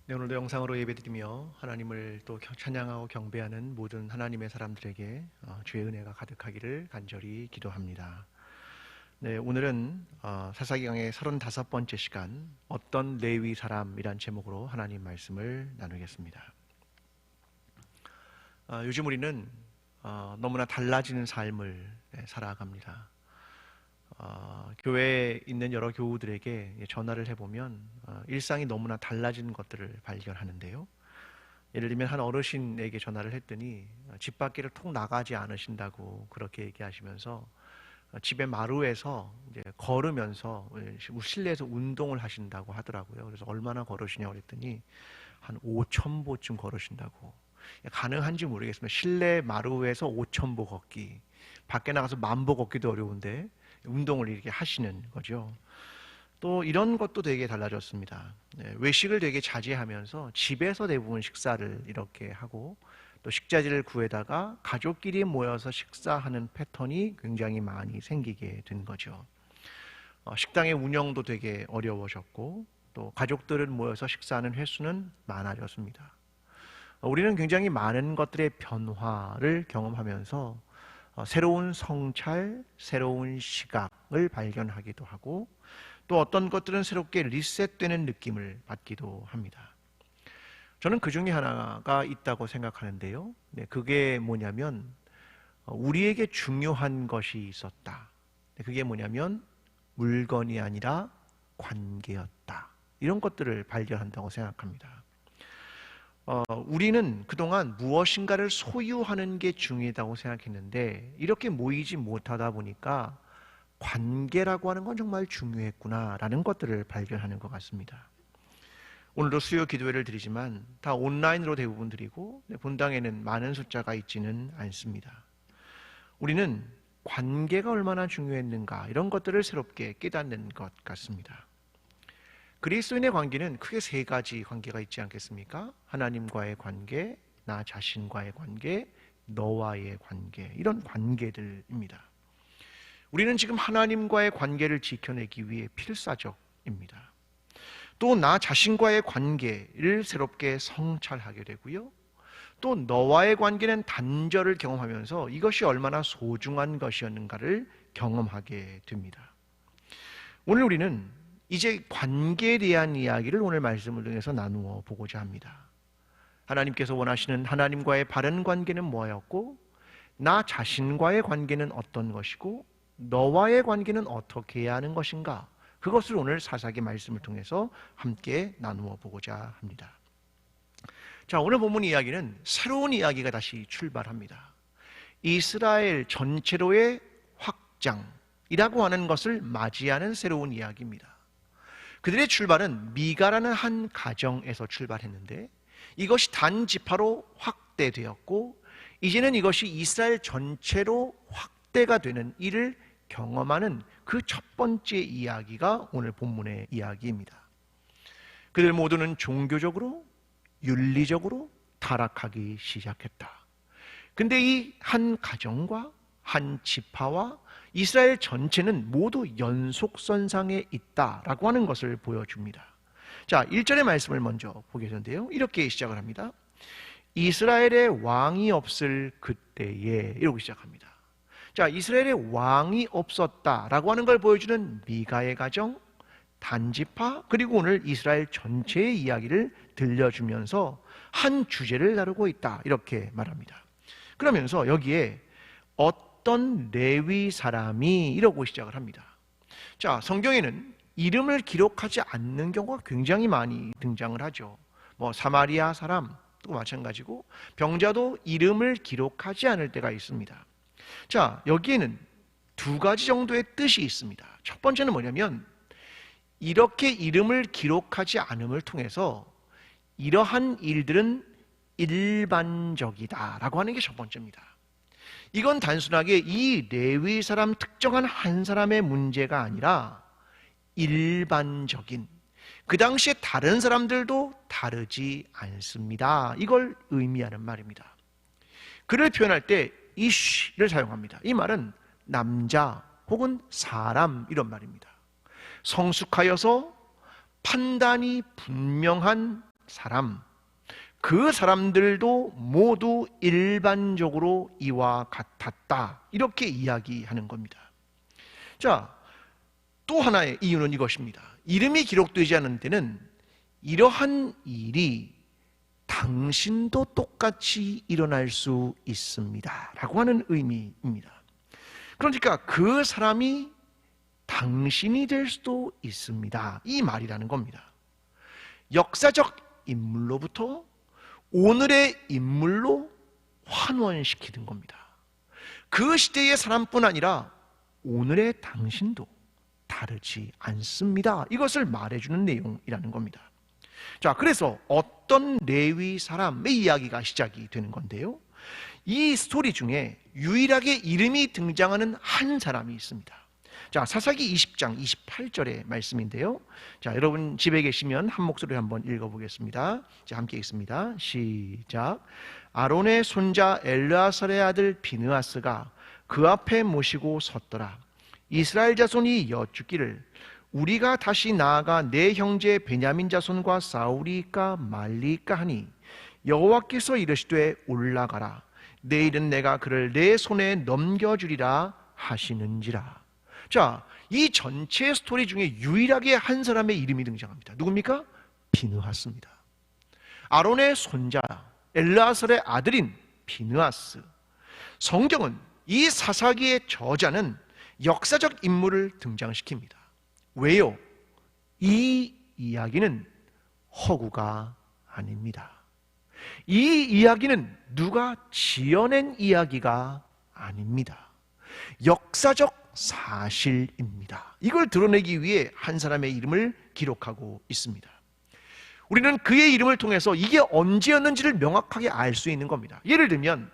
네, 오늘도 영상으로 예배드리며 하나님을 또 찬양하고 경배하는 모든 하나님의 사람들에게 주의 은혜가 가득하기를 간절히 기도합니다. 네, 오늘은 사사기강의 35번째 시간 어떤 레위 사람이란 제목으로 하나님 말씀을 나누겠습니다. 요즘 우리는 너무나 달라지는 삶을 살아갑니다. 교회에 있는 여러 교우들에게 전화를 해보면 일상이 너무나 달라진 것들을 발견하는데요. 예를 들면 한 어르신에게 전화를 했더니 집 밖에를 통 나가지 않으신다고 그렇게 얘기하시면서 집의 마루에서 이제 걸으면서 실내에서 운동을 하신다고 하더라고요. 그래서 얼마나 걸으시냐고 그랬더니 한 5,000보쯤 걸으신다고. 가능한지 모르겠습니다. 실내 마루에서 5,000보 걷기, 밖에 나가서 10,000보 걷기도 어려운데 운동을 이렇게 하시는 거죠. 또 이런 것도 되게 달라졌습니다. 외식을 되게 자제하면서 집에서 대부분 식사를 이렇게 하고 또 식자재를 구해다가 가족끼리 모여서 식사하는 패턴이 굉장히 많이 생기게 된 거죠. 식당의 운영도 되게 어려워졌고 또 가족들은 모여서 식사하는 횟수는 많아졌습니다. 우리는 굉장히 많은 것들의 변화를 경험하면서 새로운 성찰, 새로운 시각을 발견하기도 하고 또 어떤 것들은 새롭게 리셋되는 느낌을 받기도 합니다. 저는 그 중에 하나가 있다고 생각하는데요. 그게 뭐냐면 우리에게 중요한 것이 있었다. 그게 뭐냐면 물건이 아니라 관계였다. 이런 것들을 발견한다고 생각합니다. 우리는 그동안 무엇인가를 소유하는 게 중요하다고 생각했는데 이렇게 모이지 못하다 보니까 관계라고 하는 건 정말 중요했구나라는 것들을 발견하는 것 같습니다. 오늘도 수요 기도회를 드리지만 다 온라인으로 대부분 드리고 본당에는 많은 숫자가 있지는 않습니다. 우리는 관계가 얼마나 중요했는가 이런 것들을 새롭게 깨닫는 것 같습니다. 그리스도인의 관계는 크게 세 가지 관계가 있지 않겠습니까? 하나님과의 관계, 나 자신과의 관계, 너와의 관계, 이런 관계들입니다. 우리는 지금 하나님과의 관계를 지켜내기 위해 필사적입니다. 또 나 자신과의 관계를 새롭게 성찰하게 되고요. 또 너와의 관계는 단절을 경험하면서 이것이 얼마나 소중한 것이었는가를 경험하게 됩니다. 오늘 우리는 이제 관계에 대한 이야기를 오늘 말씀을 통해서 나누어 보고자 합니다. 하나님께서 원하시는 하나님과의 바른 관계는 뭐였고 나 자신과의 관계는 어떤 것이고 너와의 관계는 어떻게 해야 하는 것인가, 그것을 오늘 사사기 말씀을 통해서 함께 나누어 보고자 합니다. 자, 오늘 본문 이야기는 새로운 이야기가 다시 출발합니다. 이스라엘 전체로의 확장이라고 하는 것을 맞이하는 새로운 이야기입니다. 그들의 출발은 미가라는 한 가정에서 출발했는데 이것이 단 지파로 확대되었고 이제는 이것이 이스라엘 전체로 확대가 되는 일을 경험하는 그 첫 번째 이야기가 오늘 본문의 이야기입니다. 그들 모두는 종교적으로 윤리적으로 타락하기 시작했다. 근데 이 한 가정과 한 지파와 이스라엘 전체는 모두 연속선상에 있다라고 하는 것을 보여줍니다. 자, 1절의 말씀을 먼저 보겠는데요. 이렇게 시작을 합니다. 이스라엘의 왕이 없을 그때에, 이러고 시작합니다. 자, 이스라엘의 왕이 없었다라고 하는 걸 보여주는 미가의 가정, 단지파, 그리고 오늘 이스라엘 전체의 이야기를 들려주면서 한 주제를 다루고 있다, 이렇게 말합니다. 그러면서 여기에 어떤 레위 사람이, 이러고 시작을 합니다. 자, 성경에는 이름을 기록하지 않는 경우가 굉장히 많이 등장을 하죠. 사마리아 사람도 마찬가지고 병자도 이름을 기록하지 않을 때가 있습니다. 자, 여기에는 두 가지 정도의 뜻이 있습니다. 첫 번째는 뭐냐면 이렇게 이름을 기록하지 않음을 통해서 이러한 일들은 일반적이다라고 하는 게 첫 번째입니다. 이건 단순하게 이 레위 사람 특정한 한 사람의 문제가 아니라 일반적인, 그 당시에 다른 사람들도 다르지 않습니다. 이걸 의미하는 말입니다. 그를 표현할 때 이쉬를 사용합니다. 이 말은 남자 혹은 사람, 이런 말입니다. 성숙하여서 판단이 분명한 사람, 그 사람들도 모두 일반적으로 이와 같았다, 이렇게 이야기하는 겁니다. 자, 또 하나의 이유는 이것입니다. 이름이 기록되지 않은 때는 이러한 일이 당신도 똑같이 일어날 수 있습니다 라고 하는 의미입니다. 그러니까 그 사람이 당신이 될 수도 있습니다, 이 말이라는 겁니다. 역사적 인물로부터 오늘의 인물로 환원시키는 겁니다. 그 시대의 사람뿐 아니라 오늘의 당신도 다르지 않습니다, 이것을 말해주는 내용이라는 겁니다. 자, 그래서 어떤 레위 사람의 이야기가 시작이 되는 건데요, 이 스토리 중에 유일하게 이름이 등장하는 한 사람이 있습니다. 자, 사사기 20장 28절의 말씀인데요, 자, 여러분 집에 계시면 한 목소리로 한번 읽어보겠습니다. 자, 함께 읽습니다. 시작. 아론의 손자 엘르아살의 아들 비느하스가 그 앞에 모시고 섰더라. 이스라엘 자손이 여쭙기를 우리가 다시 나아가 내 형제 베냐민 자손과 싸우리까 말리까 하니 여호와께서 이르시되 올라가라. 내일은 내가 그를 내 손에 넘겨주리라 하시는지라. 자, 이 전체 스토리 중에 유일하게 한 사람의 이름이 등장합니다. 누굽니까? 비느하스입니다. 아론의 손자 엘르아살의 아들인 비느하스. 성경은 이 사사기의 저자는 역사적 인물을 등장시킵니다. 왜요? 이 이야기는 허구가 아닙니다. 이 이야기는 누가 지어낸 이야기가 아닙니다. 역사적 사실입니다. 이걸 드러내기 위해 한 사람의 이름을 기록하고 있습니다. 우리는 그의 이름을 통해서 이게 언제였는지를 명확하게 알 수 있는 겁니다. 예를 들면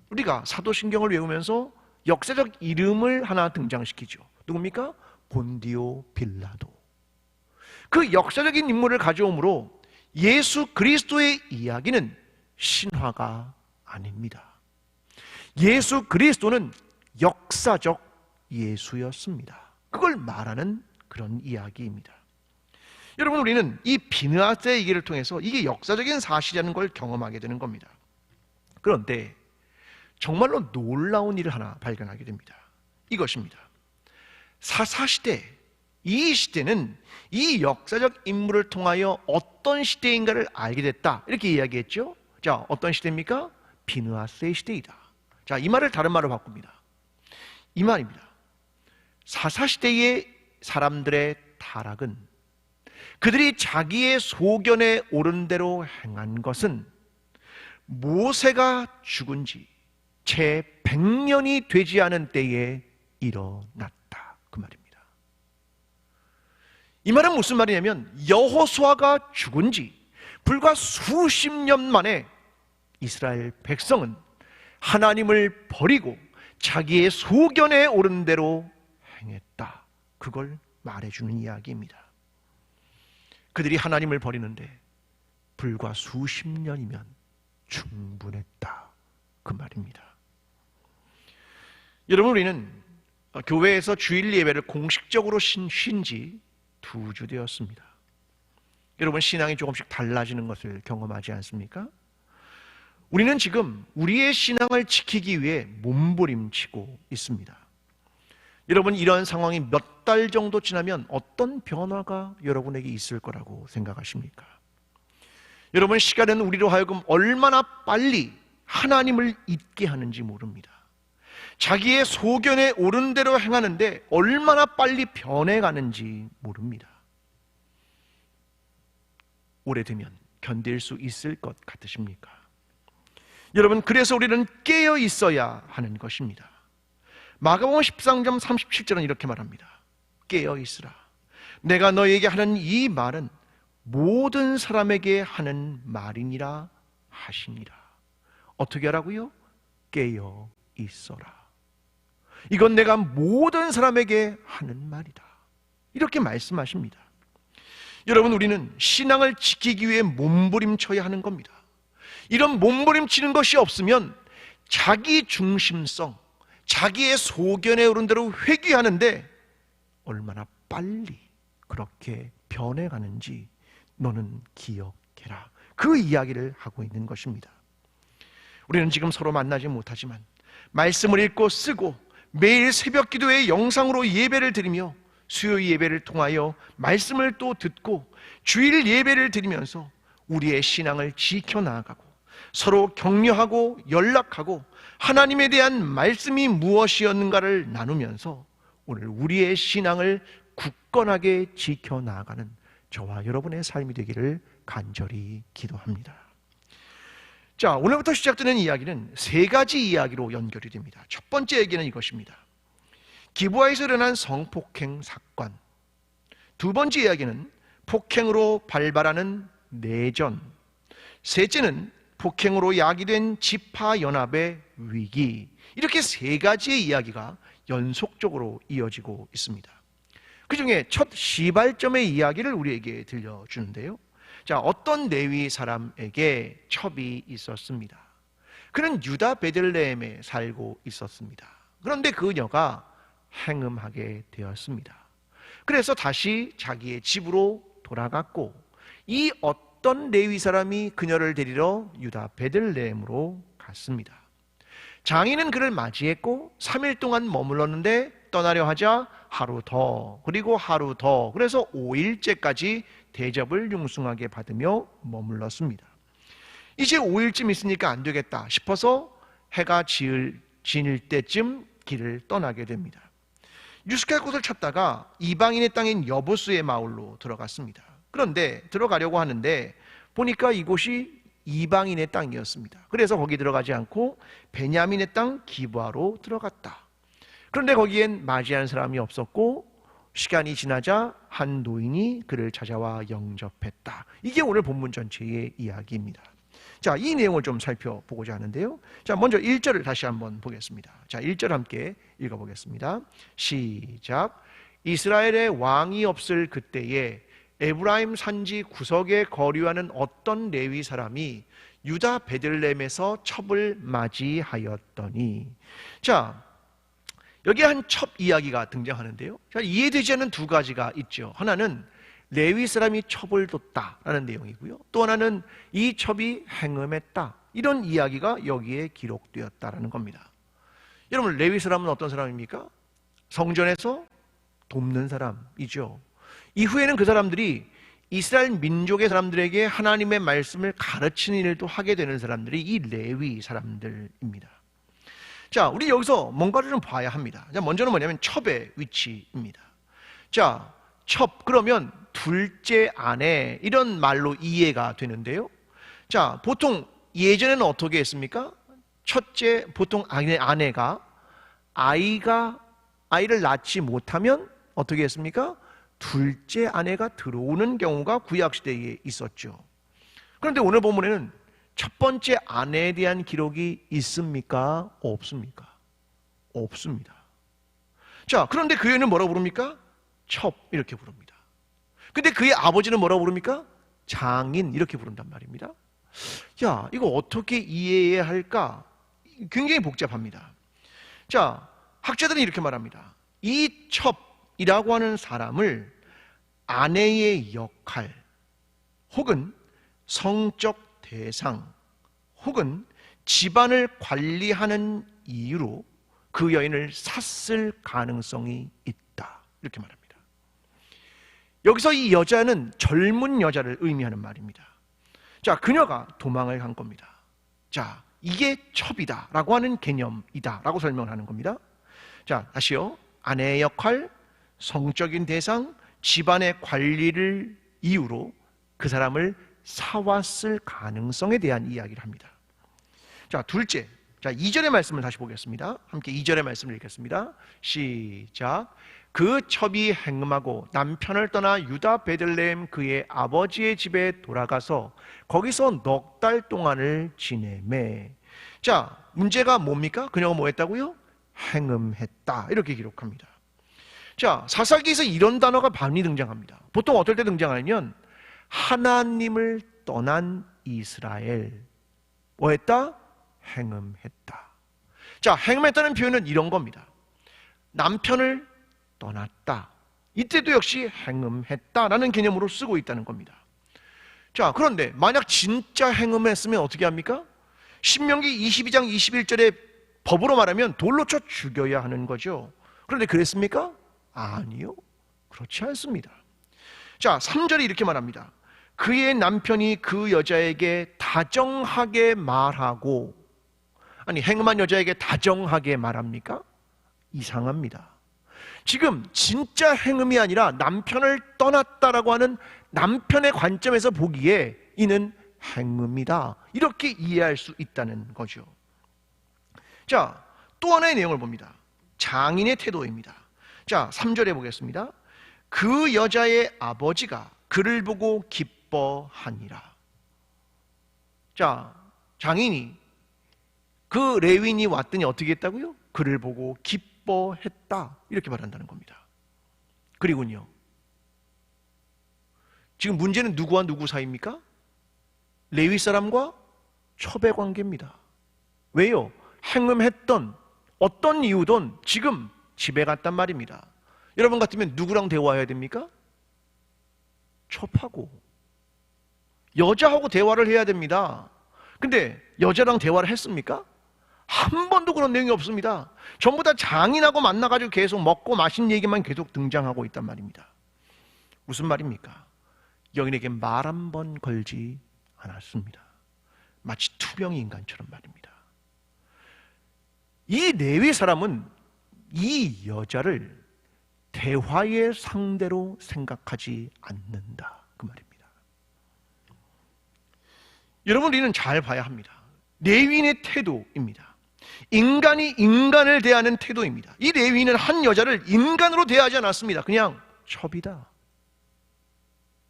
우리가 사도신경을 외우면서 역사적 이름을 하나 등장시키죠. 누굽니까? 본디오 빌라도. 그 역사적인 인물을 가져오므로 예수 그리스도의 이야기는 신화가 아닙니다. 예수 그리스도는 역사적 예수였습니다. 그걸 말하는 그런 이야기입니다. 여러분, 우리는 이 비느하스의 얘기를 통해서 이게 역사적인 사실이라는 걸 경험하게 되는 겁니다. 그런데 정말로 놀라운 일을 하나 발견하게 됩니다. 이것입니다. 사사시대, 이 시대는 이 역사적 인물을 통하여 어떤 시대인가를 알게 됐다, 이렇게 이야기했죠. 자, 어떤 시대입니까? 비느하스의 시대이다. 자, 이 말을 다른 말로 바꿉니다. 이 말입니다. 사사시대의 사람들의 타락은 그들이 자기의 소견에 오른 대로 행한 것은 모세가 죽은 지 채 100년이 되지 않은 때에 일어났다, 그 말입니다. 이 말은 무슨 말이냐면 여호수아가 죽은 지 불과 수십 년 만에 이스라엘 백성은 하나님을 버리고 자기의 소견에 오른 대로 행했다, 그걸 말해주는 이야기입니다. 그들이 하나님을 버리는데 불과 수십 년이면 충분했다, 그 말입니다. 여러분, 우리는 교회에서 주일 예배를 공식적으로 쉰 지 2주 되었습니다. 여러분, 신앙이 조금씩 달라지는 것을 경험하지 않습니까? 우리는 지금 우리의 신앙을 지키기 위해 몸부림치고 있습니다. 여러분, 이런 상황이 몇 달 정도 지나면 어떤 변화가 여러분에게 있을 거라고 생각하십니까? 여러분, 시간은 우리로 하여금 얼마나 빨리 하나님을 잊게 하는지 모릅니다. 자기의 소견에 오른 대로 행하는데 얼마나 빨리 변해가는지 모릅니다. 오래되면 견딜 수 있을 것 같으십니까? 여러분, 그래서 우리는 깨어 있어야 하는 것입니다. 마가복음 13장 37절은 이렇게 말합니다. 깨어 있으라. 내가 너에게 하는 이 말은 모든 사람에게 하는 말이니라 하시니라. 어떻게 하라고요? 깨어 있어라. 이건 내가 모든 사람에게 하는 말이다, 이렇게 말씀하십니다. 여러분, 우리는 신앙을 지키기 위해 몸부림쳐야 하는 겁니다. 이런 몸부림치는 것이 없으면 자기 중심성, 자기의 소견에 오른 대로 회귀하는데 얼마나 빨리 그렇게 변해가는지 너는 기억해야 되라. 그 이야기를 하고 있는 것입니다. 우리는 지금 서로 만나지 못하지만 말씀을 읽고 쓰고 매일 새벽 기도에 영상으로 예배를 드리며 수요 예배를 통하여 말씀을 또 듣고 주일 예배를 드리면서 우리의 신앙을 지켜나가고 서로 격려하고 연락하고 하나님에 대한 말씀이 무엇이었는가를 나누면서 오늘 우리의 신앙을 굳건하게 지켜나가는 저와 여러분의 삶이 되기를 간절히 기도합니다. 자, 오늘부터 시작되는 이야기는 세 가지 이야기로 연결이 됩니다. 첫 번째 얘기는 이것입니다. 기부아에서 일어난 성폭행 사건. 두 번째 이야기는 폭행으로 발발하는 내전. 셋째는 폭행으로 야기된 지파연합의 위기. 이렇게 세 가지의 이야기가 연속적으로 이어지고 있습니다. 그 중에 첫 시발점의 이야기를 우리에게 들려주는데요. 자, 어떤 레위 사람에게 첩이 있었습니다. 그는 유다 베들레헴에 살고 있었습니다. 그런데 그녀가 행음하게 되었습니다. 그래서 다시 자기의 집으로 돌아갔고 이 어떤 레위 사람이 그녀를 데리러 유다 베들레헴으로 갔습니다. 장인은 그를 맞이했고 3일 동안 머물렀는데 떠나려 하자 하루 더 그리고 하루 더, 그래서 5일째까지 대접을 융숭하게 받으며 머물렀습니다. 이제 5일쯤 있으니까 안 되겠다 싶어서 해가 지닐 때쯤 길을 떠나게 됩니다. 유숙할 곳을 찾다가 이방인의 땅인 여부스의 마을로 들어갔습니다. 그런데 들어가려고 하는데 보니까 이곳이 이방인의 땅이었습니다. 그래서 거기 들어가지 않고 베냐민의 땅 기브아로 들어갔다. 그런데 거기엔 맞이한 사람이 없었고 시간이 지나자 한 노인이 그를 찾아와 영접했다. 이게 오늘 본문 전체의 이야기입니다. 자, 이 내용을 좀 살펴보고자 하는데요. 자, 먼저 1절을 다시 한번 보겠습니다. 자, 1절 함께 읽어보겠습니다. 시작. 이스라엘의 왕이 없을 그때에 에브라임 산지 구석에 거류하는 어떤 레위 사람이 유다 베들레헴에서 첩을 맞이하였더니. 자, 여기 한 첩 이야기가 등장하는데요. 자, 이해되지 않는 두 가지가 있죠. 하나는 레위 사람이 첩을 뒀다라는 내용이고요. 또 하나는 이 첩이 행음했다, 이런 이야기가 여기에 기록되었다라는 겁니다. 여러분, 레위 사람은 어떤 사람입니까? 성전에서 돕는 사람이죠. 이후에는 그 사람들이 이스라엘 민족의 사람들에게 하나님의 말씀을 가르치는 일도 하게 되는 사람들이 이 레위 사람들입니다. 자, 우리 여기서 뭔가를 좀 봐야 합니다. 자, 먼저는 뭐냐면 첩의 위치입니다. 자, 첩 그러면 둘째 아내, 이런 말로 이해가 되는데요. 자, 보통 예전에는 어떻게 했습니까? 첫째, 보통 아내가 아이를 낳지 못하면 어떻게 했습니까? 둘째 아내가 들어오는 경우가 구약시대에 있었죠. 그런데 오늘 본문에는 첫 번째 아내에 대한 기록이 있습니까? 없습니까? 없습니다. 자, 그런데 그 애는 뭐라고 부릅니까? 첩, 이렇게 부릅니다. 근데 그의 아버지는 뭐라고 부릅니까? 장인, 이렇게 부른단 말입니다. 야, 이거 어떻게 이해해야 할까? 굉장히 복잡합니다. 자, 학자들은 이렇게 말합니다. 이 첩이라고 하는 사람을 아내의 역할 혹은 성적 대상 혹은 집안을 관리하는 이유로 그 여인을 샀을 가능성이 있다, 이렇게 말합니다. 여기서 이 여자는 젊은 여자를 의미하는 말입니다. 자, 그녀가 도망을 간 겁니다. 자, 이게 첩이다 라고 하는 개념이다 라고 설명을 하는 겁니다. 자, 다시요. 아내의 역할, 성적인 대상, 집안의 관리를 이유로 그 사람을 사왔을 가능성에 대한 이야기를 합니다. 자, 둘째, 자, 2절의 말씀을 다시 보겠습니다. 함께 2절의 말씀을 읽겠습니다. 시작. 그 첩이 행음하고 남편을 떠나 유다 베들레헴 그의 아버지의 집에 돌아가서 거기서 넉 달 동안을 지내매. 자, 문제가 뭡니까? 그녀가 뭐 했다고요? 행음했다, 이렇게 기록합니다. 자, 사사기에서 이런 단어가 많이 등장합니다. 보통 어떨 때 등장하냐면 하나님을 떠난 이스라엘, 뭐 했다? 행음했다. 자, 행음했다는 표현은 이런 겁니다. 남편을 떠났다, 이때도 역시 행음했다라는 개념으로 쓰고 있다는 겁니다. 자, 그런데 만약 진짜 행음했으면 어떻게 합니까? 신명기 22장 21절에 법으로 말하면 돌로 쳐 죽여야 하는 거죠. 그런데 그랬습니까? 아니요. 그렇지 않습니다. 자, 3절에 이렇게 말합니다. 그의 남편이 그 여자에게 다정하게 말하고, 아니, 행음한 여자에게 다정하게 말합니까? 이상합니다. 지금 진짜 행음이 아니라 남편을 떠났다라고 하는 남편의 관점에서 보기에 이는 행음이다, 이렇게 이해할 수 있다는 거죠. 자, 또 하나의 내용을 봅니다. 장인의 태도입니다. 자, 3절에 보겠습니다. 그 여자의 아버지가 그를 보고 기뻐하니라. 자, 장인이, 그 레위인이 왔더니 어떻게 했다고요? 그를 보고 기뻐했다, 이렇게 말한다는 겁니다. 그리고요, 지금 문제는 누구와 누구 사이입니까? 레위 사람과 첩의 관계입니다. 왜요? 행음했던 어떤 이유든 지금 집에 갔단 말입니다. 여러분 같으면 누구랑 대화해야 됩니까? 첩하고 여자하고 대화를 해야 됩니다. 근데 여자랑 대화를 했습니까? 한 번도 그런 내용이 없습니다. 전부 다 장인하고 만나가지고 계속 먹고 마신 얘기만 계속 등장하고 있단 말입니다. 무슨 말입니까? 여인에게 말 한 번 걸지 않았습니다. 마치 투병 인간처럼 말입니다. 이 레위 사람은 이 여자를 대화의 상대로 생각하지 않는다, 그 말입니다. 여러분, 우리는 잘 봐야 합니다. 레위인의 태도입니다. 인간이 인간을 대하는 태도입니다. 이 레위인은 한 여자를 인간으로 대하지 않았습니다. 그냥 첩이다,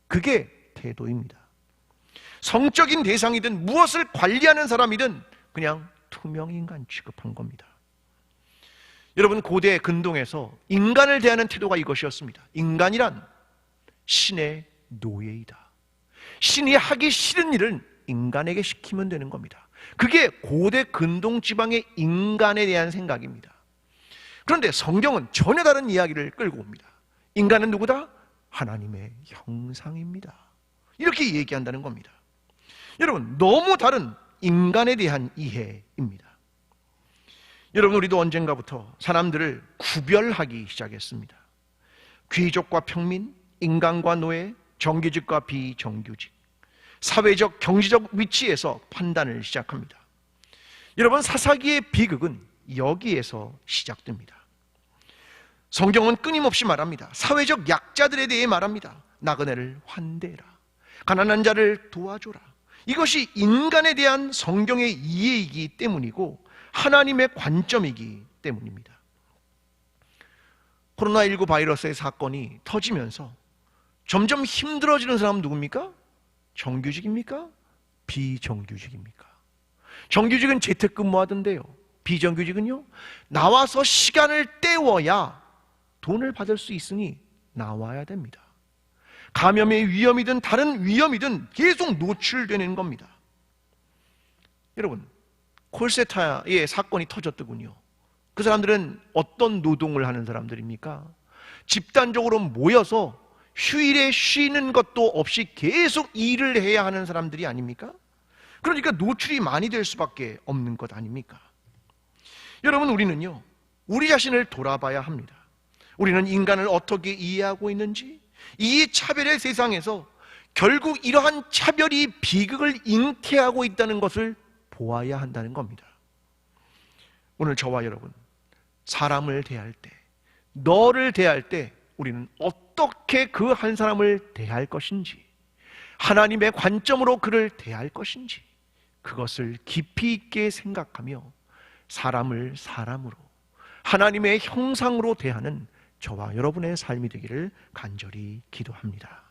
그게 태도입니다. 성적인 대상이든 무엇을 관리하는 사람이든 그냥 투명인간 취급한 겁니다. 여러분, 고대 근동에서 인간을 대하는 태도가 이것이었습니다. 인간이란 신의 노예이다. 신이 하기 싫은 일은 인간에게 시키면 되는 겁니다. 그게 고대 근동 지방의 인간에 대한 생각입니다. 그런데 성경은 전혀 다른 이야기를 끌고 옵니다. 인간은 누구다? 하나님의 형상입니다. 이렇게 얘기한다는 겁니다. 여러분, 너무 다른 인간에 대한 이해입니다. 여러분, 우리도 언젠가부터 사람들을 구별하기 시작했습니다. 귀족과 평민, 인간과 노예, 정규직과 비정규직, 사회적, 경제적 위치에서 판단을 시작합니다. 여러분, 사사기의 비극은 여기에서 시작됩니다. 성경은 끊임없이 말합니다. 사회적 약자들에 대해 말합니다. 나그네를 환대해라, 가난한 자를 도와줘라. 이것이 인간에 대한 성경의 이해이기 때문이고 하나님의 관점이기 때문입니다. 코로나19 바이러스의 사건이 터지면서 점점 힘들어지는 사람은 누굽니까? 정규직입니까? 비정규직입니까? 정규직은 재택근무하던데요. 비정규직은요? 나와서 시간을 때워야 돈을 받을 수 있으니 나와야 됩니다. 감염의 위험이든 다른 위험이든 계속 노출되는 겁니다. 여러분, 콜센터의 사건이 터졌더군요. 그 사람들은 어떤 노동을 하는 사람들입니까? 집단적으로 모여서 휴일에 쉬는 것도 없이 계속 일을 해야 하는 사람들이 아닙니까? 그러니까 노출이 많이 될 수밖에 없는 것 아닙니까? 여러분, 우리는요, 우리 자신을 돌아봐야 합니다. 우리는 인간을 어떻게 이해하고 있는지, 이 차별의 세상에서 결국 이러한 차별이 비극을 잉태하고 있다는 것을 보아야 한다는 겁니다. 오늘 저와 여러분, 사람을 대할 때, 너를 대할 때 우리는 어떻게 그 한 사람을 대할 것인지, 하나님의 관점으로 그를 대할 것인지, 그것을 깊이 있게 생각하며 사람을 사람으로, 하나님의 형상으로 대하는 저와 여러분의 삶이 되기를 간절히 기도합니다.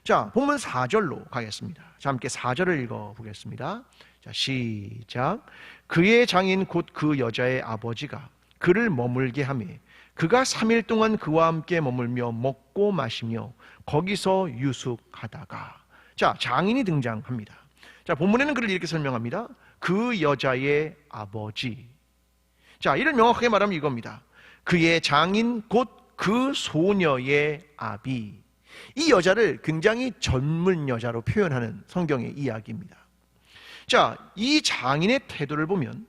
자, 본문 4절로 가겠습니다. 자, 함께 4절을 읽어보겠습니다. 자, 시작. 그의 장인 곧 그 여자의 아버지가 그를 머물게 하며 그가 3일 동안 그와 함께 머물며 먹고 마시며 거기서 유숙하다가. 자, 장인이 등장합니다. 자, 본문에는 그를 이렇게 설명합니다. 그 여자의 아버지. 자, 이를 명확하게 말하면 이겁니다. 그의 장인 곧 그 소녀의 아비. 이 여자를 굉장히 젊은 여자로 표현하는 성경의 이야기입니다. 자, 이 장인의 태도를 보면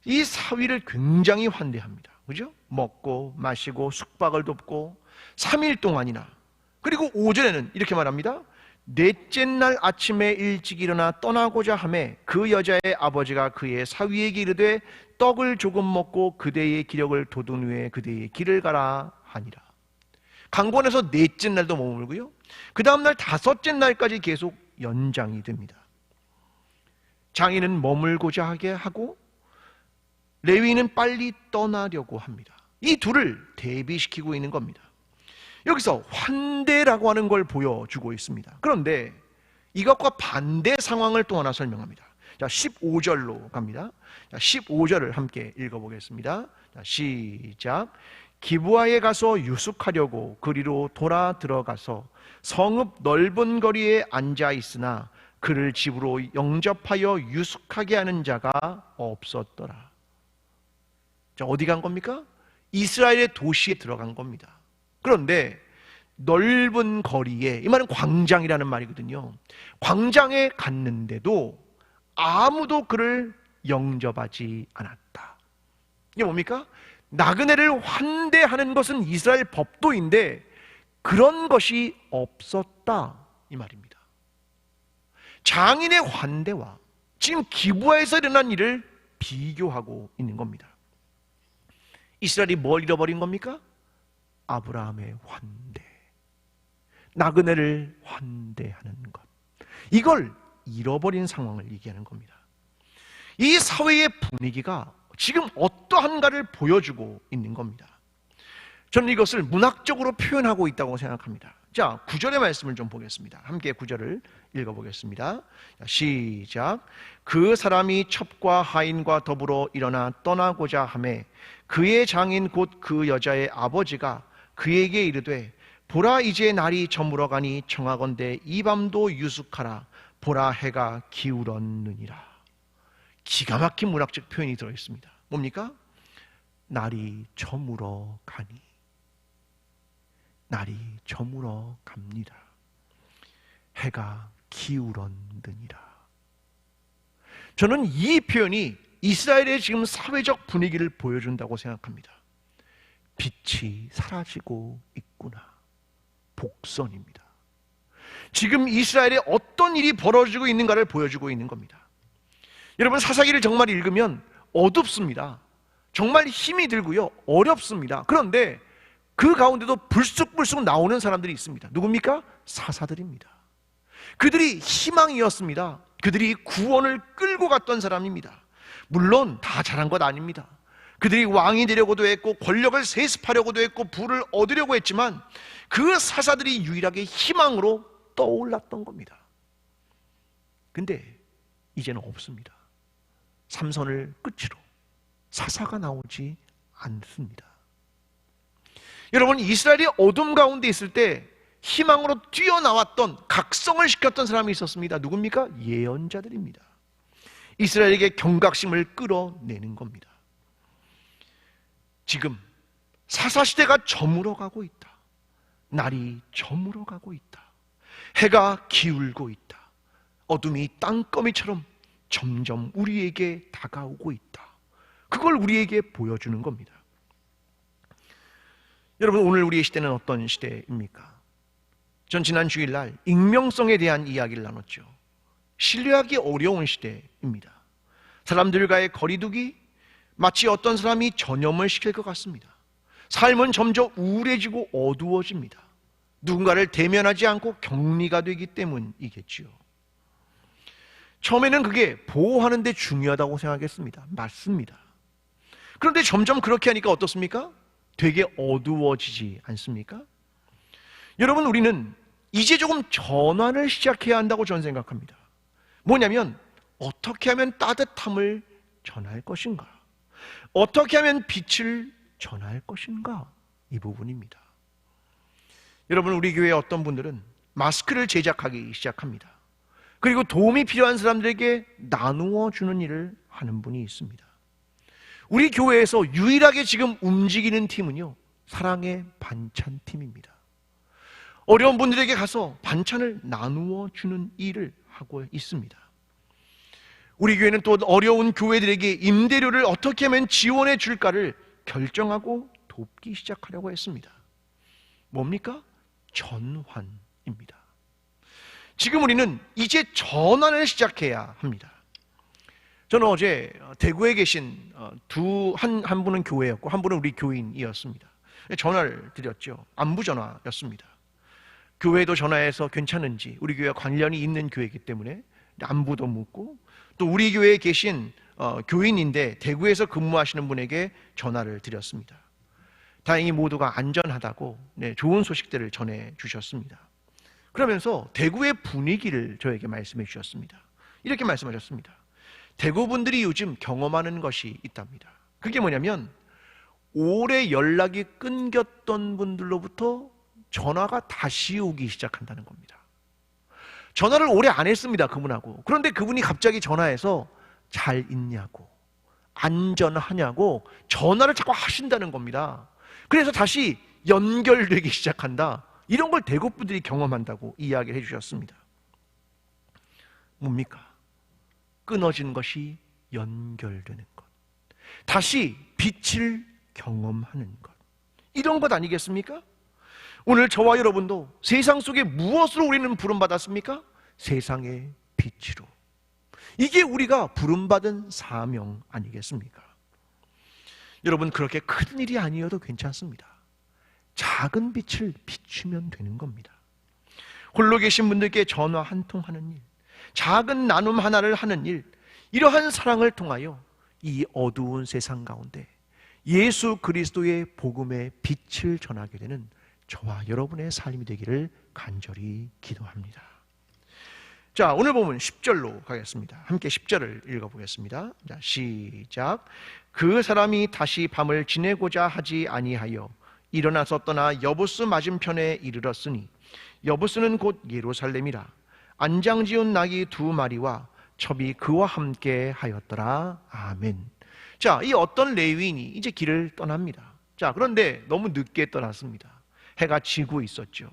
이 사위를 굉장히 환대합니다. 그죠? 먹고 마시고 숙박을 돕고 3일 동안이나, 그리고 오전에는 이렇게 말합니다. 넷째 날 아침에 일찍 일어나 떠나고자 하매 그 여자의 아버지가 그의 사위에게 이르되 떡을 조금 먹고 그대의 기력을 돋운 후에 그대의 길을 가라 하니라. 강권에서 넷째 날도 머물고요, 그 다음날 다섯째 날까지 계속 연장이 됩니다. 장인은 머물고자 하게 하고 레위인은 빨리 떠나려고 합니다. 이 둘을 대비시키고 있는 겁니다. 여기서 환대라고 하는 걸 보여주고 있습니다. 그런데 이것과 반대 상황을 또 하나 설명합니다. 자, 15절로 갑니다. 자, 15절을 함께 읽어보겠습니다. 자, 시작. 기브아에 가서 유숙하려고 그리로 돌아 들어가서 성읍 넓은 거리에 앉아 있으나 그를 집으로 영접하여 유숙하게 하는 자가 없었더라. 자, 어디 간 겁니까? 이스라엘의 도시에 들어간 겁니다. 그런데 넓은 거리에, 이 말은 광장이라는 말이거든요. 광장에 갔는데도 아무도 그를 영접하지 않았다. 이게 뭡니까? 나그네를 환대하는 것은 이스라엘 법도인데 그런 것이 없었다, 이 말입니다. 장인의 환대와 지금 기브아에서 일어난 일을 비교하고 있는 겁니다. 이스라엘이 뭘 잃어버린 겁니까? 아브라함의 환대, 나그네를 환대하는 것, 이걸 잃어버린 상황을 얘기하는 겁니다. 이 사회의 분위기가 지금 어떠한가를 보여주고 있는 겁니다. 저는 이것을 문학적으로 표현하고 있다고 생각합니다. 자, 9절의 말씀을 좀 보겠습니다. 함께 9절을 읽어보겠습니다. 시작. 그 사람이 첩과 하인과 더불어 일어나 떠나고자 하매 그의 장인 곧 그 여자의 아버지가 그에게 이르되 보라, 이제 날이 저물어 가니 청하건대 이 밤도 유숙하라. 보라, 해가 기울었느니라. 기가 막힌 문학적 표현이 들어있습니다. 뭡니까? 날이 저물어 가니, 날이 저물어 갑니다. 해가 기울었느니라. 저는 이 표현이 이스라엘의 지금 사회적 분위기를 보여준다고 생각합니다. 빛이 사라지고 있구나. 복선입니다. 지금 이스라엘에 어떤 일이 벌어지고 있는가를 보여주고 있는 겁니다. 여러분, 사사기를 정말 읽으면 어둡습니다. 정말 힘이 들고요, 어렵습니다. 그런데 그 가운데도 불쑥불쑥 나오는 사람들이 있습니다. 누굽니까? 사사들입니다. 그들이 희망이었습니다. 그들이 구원을 끌고 갔던 사람입니다. 물론 다 잘한 것 아닙니다. 그들이 왕이 되려고도 했고 권력을 세습하려고도 했고 부를 얻으려고 했지만 그 사사들이 유일하게 희망으로 떠올랐던 겁니다. 근데 이제는 없습니다. 삼선을 끝으로 사사가 나오지 않습니다. 여러분, 이스라엘이 어둠 가운데 있을 때 희망으로 뛰어나왔던, 각성을 시켰던 사람이 있었습니다. 누굽니까? 예언자들입니다. 이스라엘에게 경각심을 끌어내는 겁니다. 지금 사사시대가 저물어가고 있다. 날이 저물어가고 있다. 해가 기울고 있다. 어둠이 땅거미처럼 점점 우리에게 다가오고 있다. 그걸 우리에게 보여주는 겁니다. 여러분, 오늘 우리의 시대는 어떤 시대입니까? 전 지난 주일날 익명성에 대한 이야기를 나눴죠. 신뢰하기 어려운 시대입니다. 사람들과의 거리두기, 마치 어떤 사람이 전염을 시킬 것 같습니다. 삶은 점점 우울해지고 어두워집니다. 누군가를 대면하지 않고 격리가 되기 때문이겠지요. 처음에는 그게 보호하는 데 중요하다고 생각했습니다. 맞습니다. 그런데 점점 그렇게 하니까 어떻습니까? 되게 어두워지지 않습니까? 여러분, 우리는 이제 조금 전환을 시작해야 한다고 저는 생각합니다. 뭐냐면, 어떻게 하면 따뜻함을 전할 것인가? 어떻게 하면 빛을 전할 것인가? 이 부분입니다. 여러분, 우리 교회의 어떤 분들은 마스크를 제작하기 시작합니다. 그리고 도움이 필요한 사람들에게 나누어 주는 일을 하는 분이 있습니다. 우리 교회에서 유일하게 지금 움직이는 팀은요, 사랑의 반찬팀입니다. 어려운 분들에게 가서 반찬을 나누어 주는 일을 하고 있습니다. 우리 교회는 또 어려운 교회들에게 임대료를 어떻게 하면 지원해 줄까를 결정하고 돕기 시작하려고 했습니다. 뭡니까? 전환입니다. 지금 우리는 이제 전환을 시작해야 합니다. 저는 어제 대구에 계신 한 분은 교회였고 한 분은 우리 교인이었습니다. 전화를 드렸죠. 안부 전화였습니다. 교회도 전화해서 괜찮은지, 우리 교회와 관련이 있는 교회이기 때문에 안부도 묻고, 또 우리 교회에 계신 교인인데 대구에서 근무하시는 분에게 전화를 드렸습니다. 다행히 모두가 안전하다고 좋은 소식들을 전해 주셨습니다. 그러면서 대구의 분위기를 저에게 말씀해 주셨습니다. 이렇게 말씀하셨습니다. 대구 분들이 요즘 경험하는 것이 있답니다. 그게 뭐냐면 오래 연락이 끊겼던 분들로부터 전화가 다시 오기 시작한다는 겁니다. 전화를 오래 안 했습니다, 그분하고. 그런데 그분이 갑자기 전화해서 잘 있냐고, 안전하냐고 전화를 자꾸 하신다는 겁니다. 그래서 다시 연결되기 시작한다. 이런 걸 대구 분들이 경험한다고 이야기를 해주셨습니다. 뭡니까? 끊어진 것이 연결되는 것, 다시 빛을 경험하는 것, 이런 것 아니겠습니까? 오늘 저와 여러분도 세상 속에 무엇으로 우리는 부름받았습니까? 세상의 빛으로. 이게 우리가 부름받은 사명 아니겠습니까? 여러분, 그렇게 큰 일이 아니어도 괜찮습니다. 작은 빛을 비추면 되는 겁니다. 홀로 계신 분들께 전화 한 통 하는 일, 작은 나눔 하나를 하는 일, 이러한 사랑을 통하여 이 어두운 세상 가운데 예수 그리스도의 복음의 빛을 전하게 되는 저와 여러분의 삶이 되기를 간절히 기도합니다. 자, 오늘 보면 10절로 가겠습니다. 함께 10절을 읽어보겠습니다. 자, 시작. 그 사람이 다시 밤을 지내고자 하지 아니하여 일어나서 떠나 여부스 맞은편에 이르렀으니 여부스는 곧 예루살렘이라. 안장지은 낙이 2마리와 첩이 그와 함께 하였더라. 아멘. 자, 이 어떤 레위인이 이제 길을 떠납니다. 자, 그런데 너무 늦게 떠났습니다. 해가 지고 있었죠.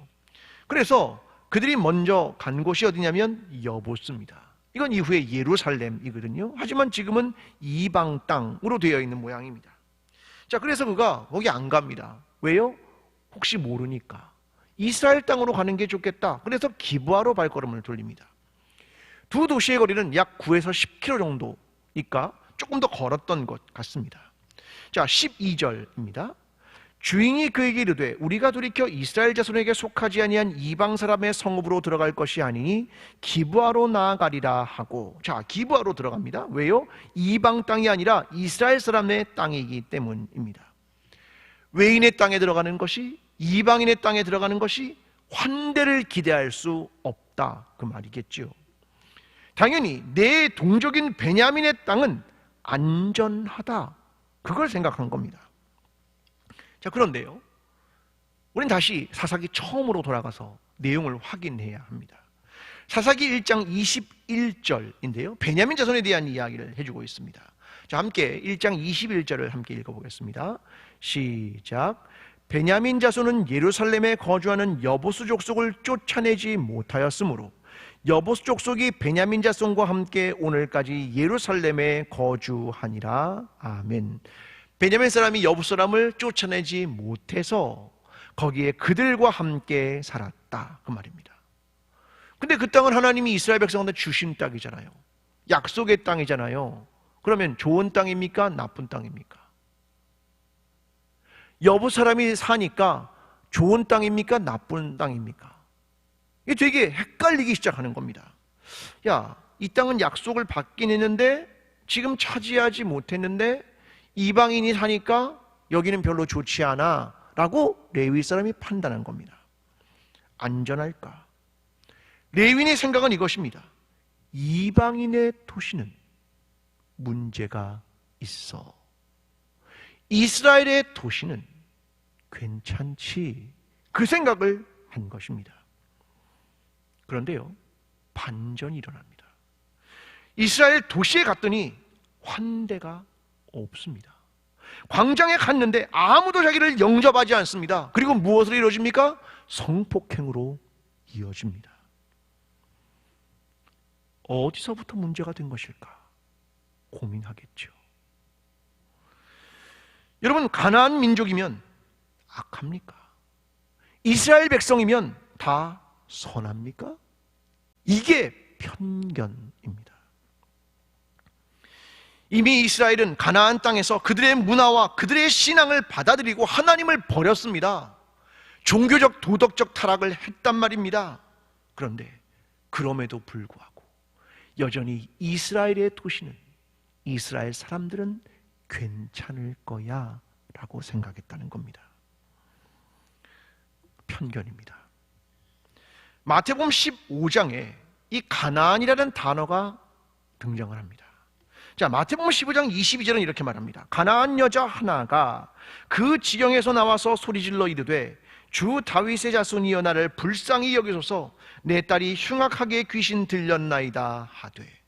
그래서 그들이 먼저 간 곳이 어디냐면 여보스입니다. 이건 이후에 예루살렘이거든요. 하지만 지금은 이방 땅으로 되어 있는 모양입니다. 자, 그래서 그가 거기 안 갑니다. 왜요? 혹시 모르니까. 이스라엘 땅으로 가는 게 좋겠다. 그래서 기브아로 발걸음을 돌립니다. 두 도시의 거리는 약 9에서 10km 정도니까 조금 더 걸었던 것 같습니다. 자, 12절입니다. 주인이 그에게 이르되 우리가 돌이켜 이스라엘 자손에게 속하지 아니한 이방 사람의 성읍으로 들어갈 것이 아니니 기브아로 나아가리라 하고. 자, 기브아로 들어갑니다. 왜요? 이방 땅이 아니라 이스라엘 사람의 땅이기 때문입니다. 외인의 땅에 들어가는 것이, 이방인의 땅에 들어가는 것이 환대를 기대할 수 없다, 그 말이겠죠. 당연히 내 동족인 베냐민의 땅은 안전하다, 그걸 생각한 겁니다. 자, 그런데요, 우리는 다시 사사기 처음으로 돌아가서 내용을 확인해야 합니다. 사사기 1장 21절인데요 베냐민 자손에 대한 이야기를 해주고 있습니다. 자, 함께 1장 21절을 함께 읽어보겠습니다. 시작. 베냐민 자손은 예루살렘에 거주하는 여보스 족속을 쫓아내지 못하였으므로 여보스 족속이 베냐민 자손과 함께 오늘까지 예루살렘에 거주하니라. 아멘. 베냐민 사람이 여보스 사람을 쫓아내지 못해서 거기에 그들과 함께 살았다, 그 말입니다. 근데 그 땅은 하나님이 이스라엘 백성한테 주신 땅이잖아요. 약속의 땅이잖아요. 그러면 좋은 땅입니까? 나쁜 땅입니까? 여부 사람이 사니까 좋은 땅입니까? 나쁜 땅입니까? 이게 되게 헷갈리기 시작하는 겁니다. 야, 이 땅은 약속을 받긴 했는데 지금 차지하지 못했는데 이방인이 사니까 여기는 별로 좋지 않아 라고 레위 사람이 판단한 겁니다. 안전할까? 레위인의 생각은 이것입니다. 이방인의 도시는 문제가 있어. 이스라엘의 도시는 괜찮지. 그 생각을 한 것입니다. 그런데요, 반전이 일어납니다. 이스라엘 도시에 갔더니 환대가 없습니다. 광장에 갔는데 아무도 자기를 영접하지 않습니다. 그리고 무엇으로 이루어집니까? 성폭행으로 이어집니다. 어디서부터 문제가 된 것일까? 고민하겠죠. 여러분, 가나안 민족이면 악합니까? 이스라엘 백성이면 다 선합니까? 이게 편견입니다. 이미 이스라엘은 가나안 땅에서 그들의 문화와 그들의 신앙을 받아들이고 하나님을 버렸습니다. 종교적 도덕적 타락을 했단 말입니다. 그런데 그럼에도 불구하고 여전히 이스라엘의 도시는, 이스라엘 사람들은 괜찮을 거야 라고 생각했다는 겁니다. 편견입니다. 마태복음 15장에 이 가나안이라는 단어가 등장을 합니다. 자, 마태복음 15장 22절은 이렇게 말합니다. 가나안 여자 하나가 그 지경에서 나와서 소리질러 이르되 주 다윗의 자손이여 나를 불쌍히 여기소서 내 딸이 흉악하게 귀신 들렸나이다 하되.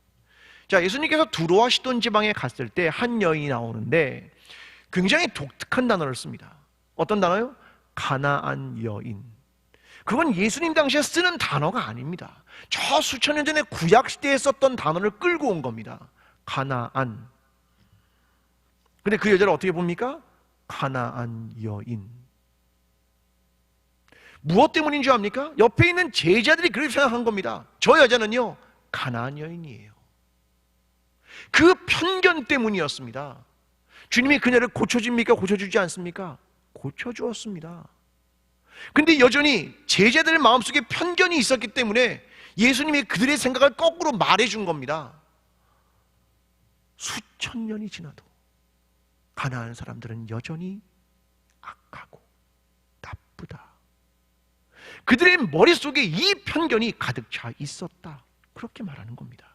자, 예수님께서 두로와 시돈 지방에 갔을 때 한 여인이 나오는데 굉장히 독특한 단어를 씁니다. 어떤 단어요? 가나안 여인. 그건 예수님 당시에 쓰는 단어가 아닙니다. 저 수천 년 전에 구약시대에 썼던 단어를 끌고 온 겁니다. 가나안. 근데 그 여자를 어떻게 봅니까? 가나안 여인. 무엇 때문인 줄 압니까? 옆에 있는 제자들이 그렇게 생각한 겁니다. 저 여자는요, 가나안 여인이에요. 그 편견 때문이었습니다. 주님이 그녀를 고쳐줍니까? 고쳐주지 않습니까? 고쳐주었습니다. 근데 여전히 제자들 마음속에 편견이 있었기 때문에 예수님이 그들의 생각을 거꾸로 말해준 겁니다. 수천 년이 지나도 가나안 사람들은 여전히 악하고 나쁘다. 그들의 머릿속에 이 편견이 가득 차 있었다. 그렇게 말하는 겁니다.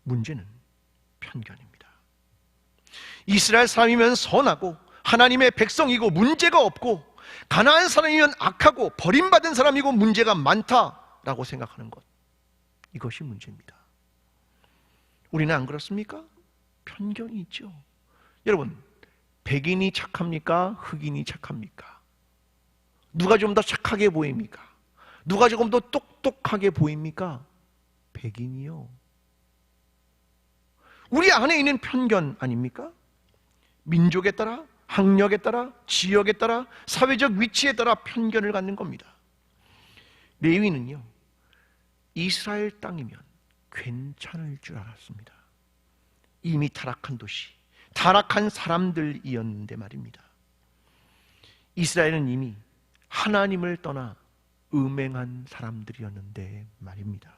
문제는 편견입니다. 이스라엘 사람이면 선하고 하나님의 백성이고 문제가 없고, 가나안 사람이면 악하고 버림받은 사람이고 문제가 많다라고 생각하는 것, 이것이 문제입니다. 우리는 안 그렇습니까? 편견이 있죠. 여러분, 백인이 착합니까? 흑인이 착합니까? 누가 좀 더 착하게 보입니까? 누가 조금 더 똑똑하게 보입니까? 백인이요. 우리 안에 있는 편견 아닙니까? 민족에 따라, 학력에 따라, 지역에 따라, 사회적 위치에 따라 편견을 갖는 겁니다. 레위는요, 이스라엘 땅이면 괜찮을 줄 알았습니다. 이미 타락한 도시, 타락한 사람들이었는데 말입니다. 이스라엘은 이미 하나님을 떠나 음행한 사람들이었는데 말입니다.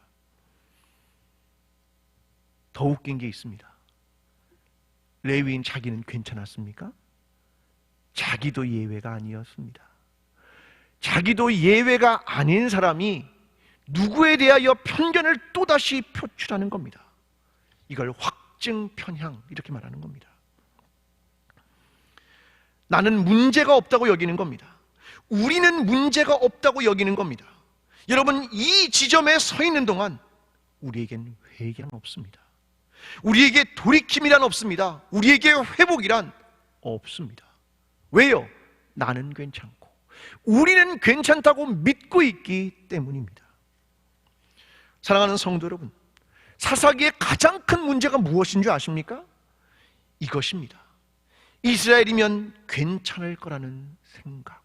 더 웃긴 게 있습니다. 레위인 자기는 괜찮았습니까? 자기도 예외가 아니었습니다. 자기도 예외가 아닌 사람이 누구에 대하여 편견을 또다시 표출하는 겁니다. 이걸 확증 편향, 이렇게 말하는 겁니다. 나는 문제가 없다고 여기는 겁니다. 우리는 문제가 없다고 여기는 겁니다. 여러분, 이 지점에 서 있는 동안 우리에겐 회개란 없습니다. 우리에게 돌이킴이란 없습니다. 우리에게 회복이란 없습니다. 왜요? 나는 괜찮고 우리는 괜찮다고 믿고 있기 때문입니다. 사랑하는 성도 여러분, 사사기의 가장 큰 문제가 무엇인 줄 아십니까? 이것입니다. 이스라엘이면 괜찮을 거라는 생각,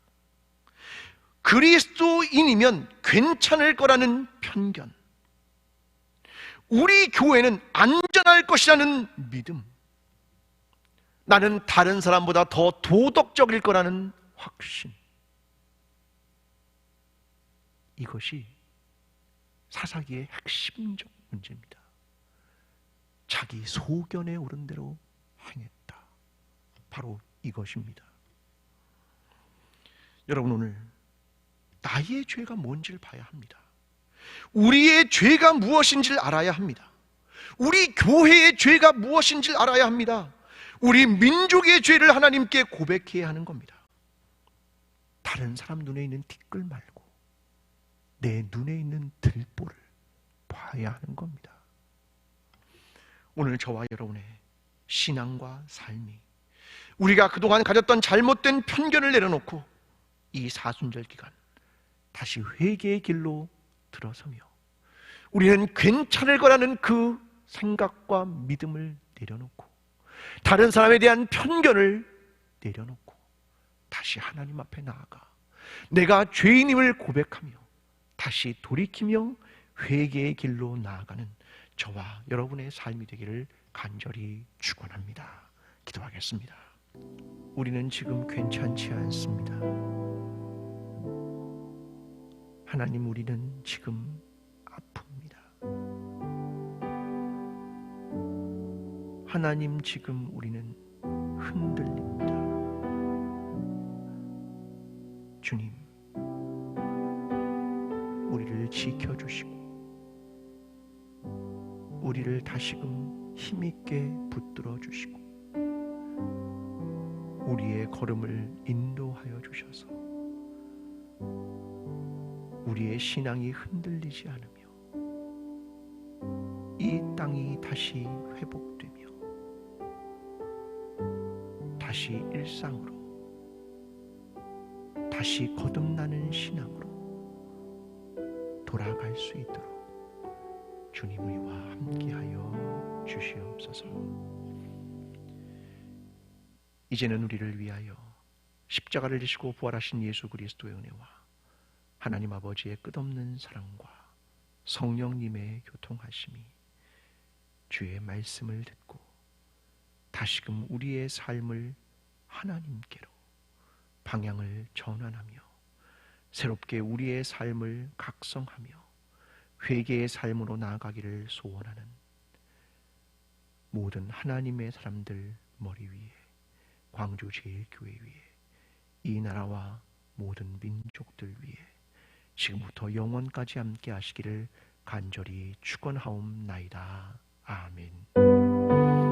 그리스도인이면 괜찮을 거라는 편견, 우리 교회는 안전할 것이라는 믿음, 나는 다른 사람보다 더 도덕적일 거라는 확신, 이것이 사사기의 핵심적 문제입니다. 자기 소견에 오른 대로 행했다. 바로 이것입니다. 여러분, 오늘 나의 죄가 뭔지를 봐야 합니다. 우리의 죄가 무엇인지를 알아야 합니다. 우리 교회의 죄가 무엇인지를 알아야 합니다. 우리 민족의 죄를 하나님께 고백해야 하는 겁니다. 다른 사람 눈에 있는 티끌 말고 내 눈에 있는 들보를 봐야 하는 겁니다. 오늘 저와 여러분의 신앙과 삶이, 우리가 그동안 가졌던 잘못된 편견을 내려놓고 이 사순절 기간 다시 회개의 길로 들어서며 우리는 괜찮을 거라는 그 생각과 믿음을 내려놓고 다른 사람에 대한 편견을 내려놓고 다시 하나님 앞에 나아가 내가 죄인임을 고백하며 다시 돌이키며 회개의 길로 나아가는 저와 여러분의 삶이 되기를 간절히 축원합니다. 기도하겠습니다. 우리는 지금 괜찮지 않습니다. 하나님, 우리는 지금 아픕니다. 하나님, 지금 우리는 흔들립니다. 주님, 우리를 지켜주시고 우리를 다시금 힘있게 붙들어 주시고 우리의 걸음을 인도하여 주셔서 우리의 신앙이 흔들리지 않으며 이 땅이 다시 회복되며 다시 일상으로, 다시 거듭나는 신앙으로 돌아갈 수 있도록 주님 우리와 함께하여 주시옵소서. 이제는 우리를 위하여 십자가를 지시고 부활하신 예수 그리스도의 은혜와 하나님 아버지의 끝없는 사랑과 성령님의 교통하심이 주의 말씀을 듣고 다시금 우리의 삶을 하나님께로 방향을 전환하며 새롭게 우리의 삶을 각성하며 회개의 삶으로 나아가기를 소원하는 모든 하나님의 사람들 머리 위에, 광주제일교회 위에, 이 나라와 모든 민족들 위에 지금부터 영원까지 함께 하시기를 간절히 축원하옵나이다. 아멘.